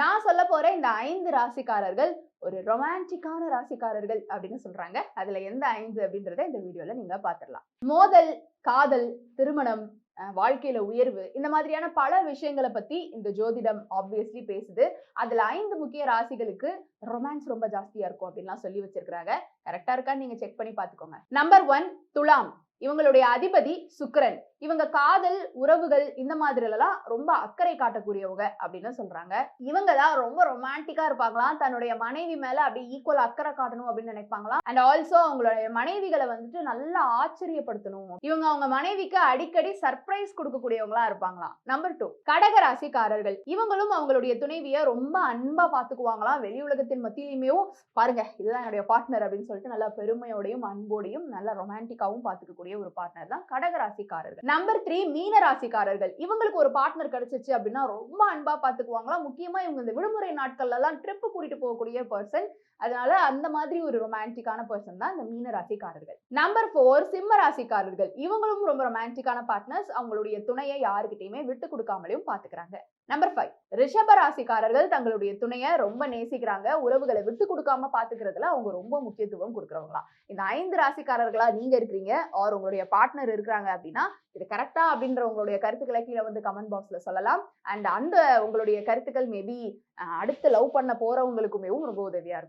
நான் சொல்ல போற இந்த 5 ராசிக்காரர்கள் ஒரு ரொமான்டிக்கான ராசிக்காரர்கள் அப்படின்னு சொல்றாங்க. அதுல எந்த 5 அப்படின்றத இந்த வீடியோல நீங்க பாத்துரலாம். மோதல், காதல், திருமணம், வாழ்க்கையில உயர்வு இந்த மாதிரியான பல விஷயங்கள பத்தி இந்த ஜோதிடம் ஆப்வியஸ்லி பேசுது. அதுல 5 முக்கிய ராசிகளுக்கு ரொமான்ஸ் ரொம்ப ஜாஸ்தியா இருக்கும் அப்படின்லாம் சொல்லி வச்சிருக்காங்க. கரெக்ட்டா இருக்கான்னு நீங்க செக் பண்ணி பாத்துக்கோங்க. நம்பர் 1 துலாம். இவங்களுடைய அதிபதி சுக்கிரன். இவங்க காதல், உறவுகள் இந்த மாதிரிலாம் ரொம்ப அக்கறை காட்டக்கூடியவங்க அப்படின்னு சொல்றாங்க. இவங்க தான் ரொம்ப ரொமான்டிக்கா இருப்பாங்களாம். தன்னுடைய மனைவி மேல அப்படியே ஈக்குவல் அக்கறை காட்டணும் அப்படின்னு நினைப்பாங்களாம். அண்ட் ஆல்சோ அவங்களுடைய மனைவிகளை வந்துட்டு நல்லா ஆச்சரியப்படுத்தணும். இவங்க அவங்க மனைவிக்கு அடிக்கடி சர்ப்ரைஸ் கொடுக்கக்கூடியவங்களா இருப்பாங்களாம். நம்பர் 2 கடக ராசிக்காரர்கள். இவங்களும் அவங்களுடைய துணைவிய ரொம்ப அன்பா பாத்துக்குவாங்களாம். வெளி உலகத்தின் மத்தியிலுமே பாருங்க இதுதான் என்னுடைய பார்ட்னர் அப்படின்னு சொல்லிட்டு நல்லா பெருமையோடையும் அன்போடையும் நல்லா ரொமான்டிக்காவும் பாத்துக்கக்கூடிய ஒரு பார்ட்னர் தான் கடக ராசிக்காரர்கள். நம்பர் 3 மீன ராசிக்காரர்கள். இவங்களுக்கு ஒரு பார்ட்னர் கிடைச்சிச்சு அப்படின்னா ரொம்ப அன்பா பாத்துக்குவாங்களா. முக்கியமா இவங்க இந்த விடுமுறை நாட்கள்ல எல்லாம் ட்ரிப் கூட்டிட்டு போகக்கூடிய பர்சன். அதனால அந்த மாதிரி ஒரு ரொமான்டிக்கான பர்சன் தான் இந்த மீன ராசிக்காரர்கள். நம்பர் 4 சிம்ம ராசிக்காரர்கள். இவங்களும் ரொம்ப ரொமான்டிக்கான பார்ட்னர்ஸ். அவங்களுடைய துணையை யாருக்கிட்டையுமே விட்டு கொடுக்காமலையும் பாத்துக்கிறாங்க. நம்பர் 5 ரிஷப ராசிக்காரர்கள் தங்களுடைய துணையை ரொம்ப நேசிக்கிறாங்க. உறவுகளை விட்டு கொடுக்காம பாத்துக்கிறதுல அவங்க ரொம்ப முக்கியத்துவம் கொடுக்கறவங்களா. இந்த 5 ராசிக்காரர்களா நீங்க இருக்கிறீங்க ஆர் உங்களுடைய பார்ட்னர் இருக்கிறாங்க அப்படின்னா இது கரெக்டா அப்படின்ற உங்களுடைய கருத்துக்களை கீழே வந்து கமெண்ட் பாக்ஸ்ல சொல்லலாம். அண்ட் அந்த உங்களுடைய கருத்துக்கள் மேபி அடுத்து லவ் பண்ண போறவங்களுக்குமே ரொம்ப உதவியா இருக்கும்.